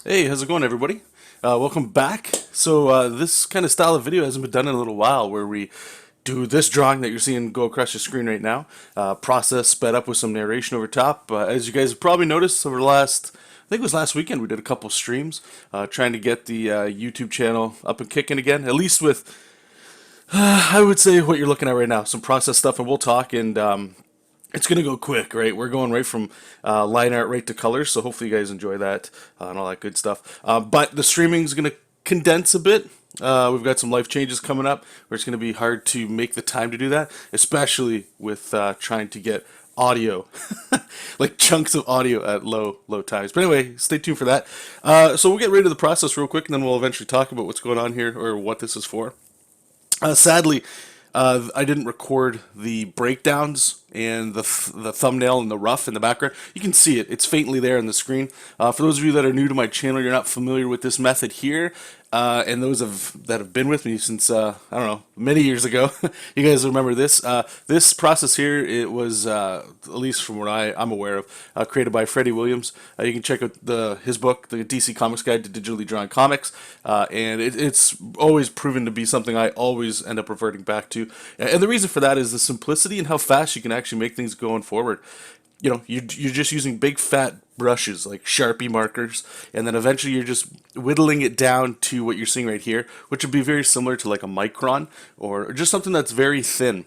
Hey, how's it going, everybody? Welcome back. So this kind of style of video hasn't been done in a little while, where we do this drawing that you're seeing go across your screen right now, process sped up with some narration over top. As you guys have probably noticed over the last, I think it was last weekend, we did a couple streams trying to get the YouTube channel up and kicking again, at least with, I would say, what you're looking at right now, some process stuff, and we'll talk, and it's going to go quick, right? We're going right from line art right to colors, so hopefully you guys enjoy that and all that good stuff. But the streaming is going to condense a bit. We've got some life changes coming up where it's going to be hard to make the time to do that, especially with trying to get audio, like chunks of audio at low times. But anyway, stay tuned for that. So we'll get right to the process real quick, and then we'll eventually talk about what's going on here or what this is for. Sadly, I didn't record the breakdowns and the thumbnail and the rough in the background. You can see it. It's faintly there on the screen. For those of you that are new to my channel, you're not familiar with this method here, and those that have been with me since, I don't know, many years ago, you guys remember this. This process here, it was, at least from what I'm aware of, created by Freddie Williams. You can check out his book, The DC Comics Guide to Digitally Drawn Comics, and it's always proven to be something I always end up reverting back to. And the reason for that is the simplicity and how fast you can actually make things going forward. You know, you're just using big fat brushes like Sharpie markers, and then eventually you're just whittling it down to what you're seeing right here, which would be very similar to like a micron or just something that's very thin.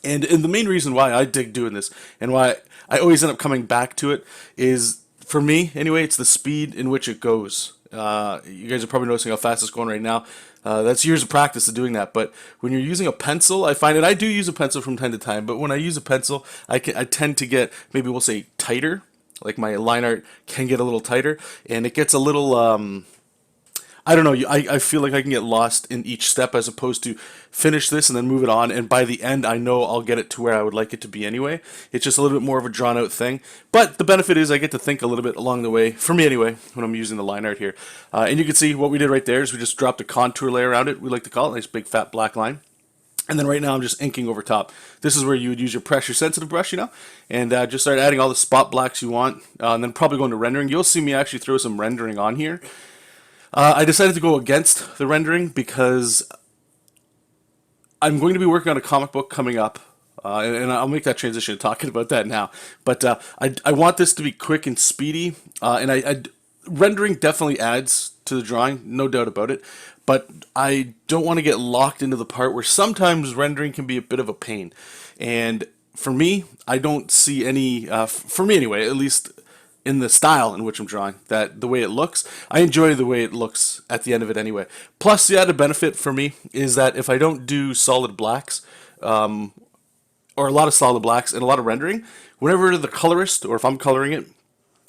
And the main reason why I dig doing this and why I always end up coming back to it is, for me anyway, it's the speed in which it goes. You guys are probably noticing how fast it's going right now. That's years of practice of doing that. But when you're using a pencil, I find it. I do use a pencil from time to time, but when I use a pencil, I tend to get, maybe we'll say, tighter. Like my line art can get a little tighter, and it gets a little, I don't know, I feel like I can get lost in each step as opposed to finish this and then move it on, and by the end I know I'll get it to where I would like it to be anyway. It's just a little bit more of a drawn out thing, but the benefit is I get to think a little bit along the way, for me anyway, when I'm using the line art here. And you can see what we did right there is we just dropped a contour layer around it, we like to call it, nice big fat black line. And then right now I'm just inking over top. This is where you would use your pressure sensitive brush, you know, and just start adding all the spot blacks you want, and then probably go into rendering. You'll see me actually throw some rendering on here. I decided to go against the rendering because I'm going to be working on a comic book coming up, and I'll make that transition to talking about that now. But I want this to be quick and speedy, and rendering definitely adds to the drawing, no doubt about it. But I don't want to get locked into the part where sometimes rendering can be a bit of a pain. And for me, I don't see any, for me anyway, at least in the style in which I'm drawing, that the way it looks, I enjoy the way it looks at the end of it anyway. Plus, the added benefit for me is that if I don't do solid blacks, or a lot of solid blacks and a lot of rendering, whenever the colorist, or if I'm coloring it,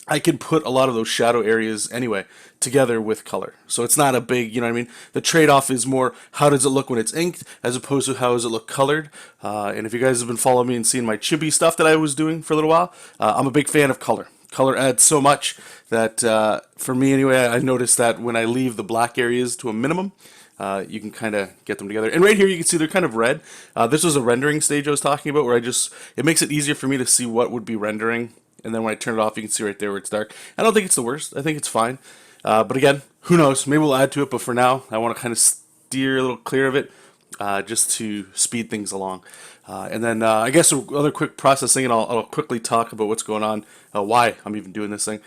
I can put a lot of those shadow areas anyway together with color. So it's not a big, you know what I mean? The trade-off is more how does it look when it's inked as opposed to how does it look colored. And if you guys have been following me and seeing my chibi stuff that I was doing for a little while, I'm a big fan of color. Color adds so much that for me anyway, I noticed that when I leave the black areas to a minimum, you can kind of get them together. And right here you can see they're kind of red. This was a rendering stage I was talking about where it makes it easier for me to see what would be rendering. And then when I turn it off, you can see right there where it's dark. I don't think it's the worst. I think it's fine. But again, who knows? Maybe we'll add to it. But for now, I want to kind of steer a little clear of it just to speed things along. And then I guess another quick processing, and I'll quickly talk about what's going on, why I'm even doing this thing.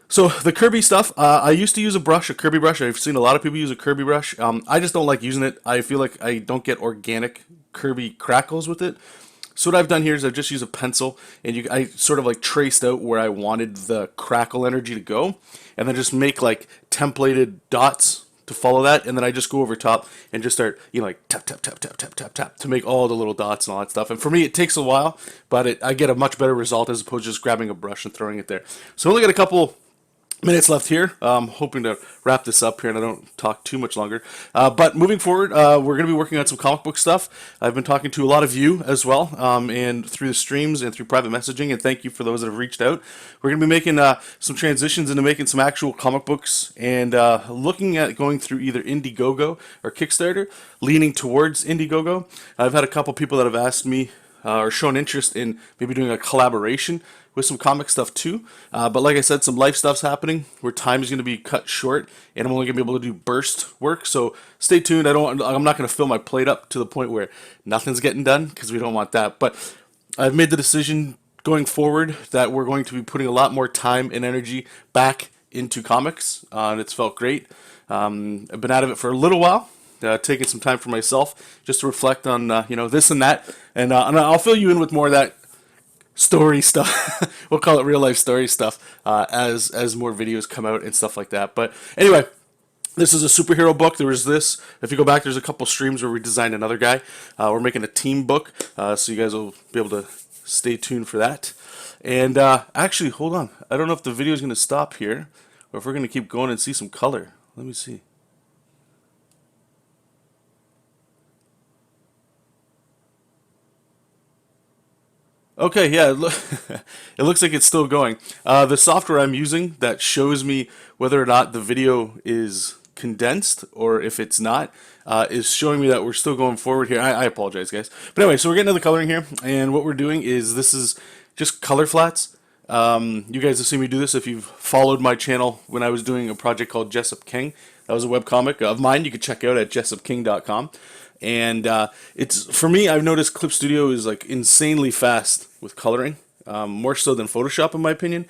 So the Kirby stuff, I used to use a Kirby brush. I've seen a lot of people use a Kirby brush. I just don't like using it. I feel like I don't get organic Kirby crackles with it. So what I've done here is I've just used a pencil, and I sort of like traced out where I wanted the crackle energy to go, and then just make like templated dots to follow that, and then I just go over top and just start, you know, like tap, tap, tap, tap, tap, tap, tap to make all the little dots and all that stuff. And for me, it takes a while, but I get a much better result as opposed to just grabbing a brush and throwing it there. So I only got a couple minutes left here. I'm hoping to wrap this up here and I don't talk too much longer. But moving forward, we're going to be working on some comic book stuff. I've been talking to a lot of you as well, and through the streams and through private messaging, and thank you for those that have reached out. We're going to be making some transitions into making some actual comic books and looking at going through either Indiegogo or Kickstarter, leaning towards Indiegogo. I've had a couple people that have asked me or shown interest in maybe doing a collaboration with some comic stuff too. But like I said, some life stuff's happening where time is going to be cut short, and I'm only going to be able to do burst work. So stay tuned. I'm not going to fill my plate up to the point where nothing's getting done, because we don't want that. But I've made the decision going forward that we're going to be putting a lot more time and energy back into comics, and it's felt great. I've been out of it for a little while, taking some time for myself just to reflect on this and that, and I'll fill you in with more of that story stuff. We'll call it real life story stuff as more videos come out and stuff like that. But anyway, this is a superhero book. There was this. If you go back, there's a couple streams where we designed another guy. We're making a team book, so you guys will be able to stay tuned for that. And actually, hold on. I don't know if the video is going to stop here or if we're going to keep going and see some color. Let me see. Okay, yeah, it looks like it's still going. The software I'm using that shows me whether or not the video is condensed or if it's not is showing me that we're still going forward here. I apologize, guys. But anyway, so we're getting to the coloring here, and what we're doing is this is just color flats. You guys have seen me do this if you've followed my channel when I was doing a project called JESOP King. That was a webcomic of mine. You can check out at jesopking.com. And it's, for me, I've noticed Clip Studio is like insanely fast with coloring, more so than Photoshop in my opinion.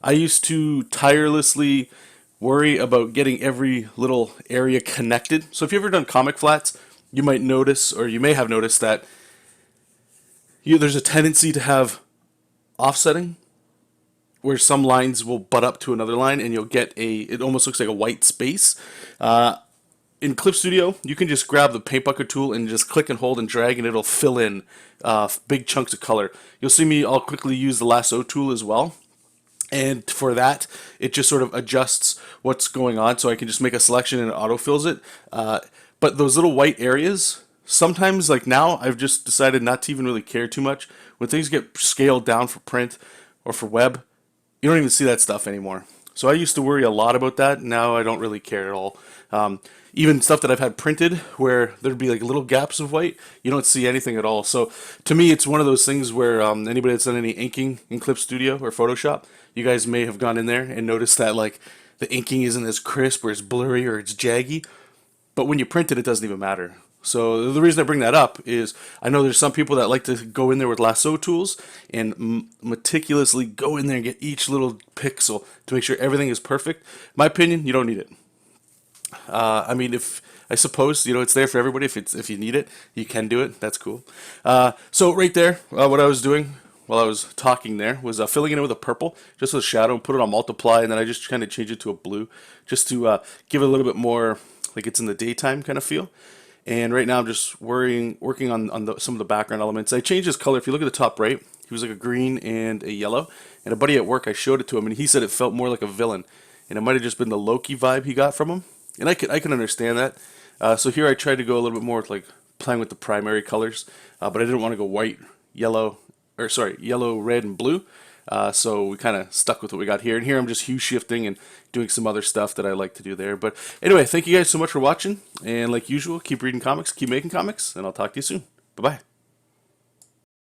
I used to tirelessly worry about getting every little area connected. So if you've ever done comic flats, you might notice, or you may have noticed, that there's a tendency to have offsetting, where some lines will butt up to another line and you'll get it almost looks like a white space. In Clip Studio, you can just grab the paint bucket tool and just click and hold and drag, and it'll fill in big chunks of color. You'll see me, I'll quickly use the lasso tool as well. And for that, it just sort of adjusts what's going on, so I can just make a selection and it autofills it. But those little white areas, sometimes, like now, I've just decided not to even really care too much. When things get scaled down for print or for web, you don't even see that stuff anymore. So I used to worry a lot about that. Now I don't really care at all. Even stuff that I've had printed where there'd be like little gaps of white, you don't see anything at all. So to me, it's one of those things where anybody that's done any inking in Clip Studio or Photoshop, you guys may have gone in there and noticed that like the inking isn't as crisp, or it's blurry, or it's jaggy. But when you print it, it doesn't even matter. So the reason I bring that up is I know there's some people that like to go in there with lasso tools and meticulously go in there and get each little pixel to make sure everything is perfect. My opinion, you don't need it. I mean, I suppose it's there for everybody. If you need it, you can do it. That's cool. So right there, what I was doing while I was talking there was filling it in with a purple, just with a shadow, put it on multiply, and then I just kind of changed it to a blue, just to give it a little bit more like it's in the daytime kind of feel. And right now I'm just working on some of the background elements. I changed his color. If you look at the top right, he was like a green and a yellow. And a buddy at work, I showed it to him, and he said it felt more like a villain. And it might have just been the Loki vibe he got from him. And I can understand that. So here I tried to go a little bit more with like playing with the primary colors, but I didn't want to go white, yellow, red, and blue. So we kind of stuck with what we got here. And here I'm just hue shifting and doing some other stuff that I like to do there. But anyway, thank you guys so much for watching. And like usual, keep reading comics, keep making comics, and I'll talk to you soon. Bye-bye.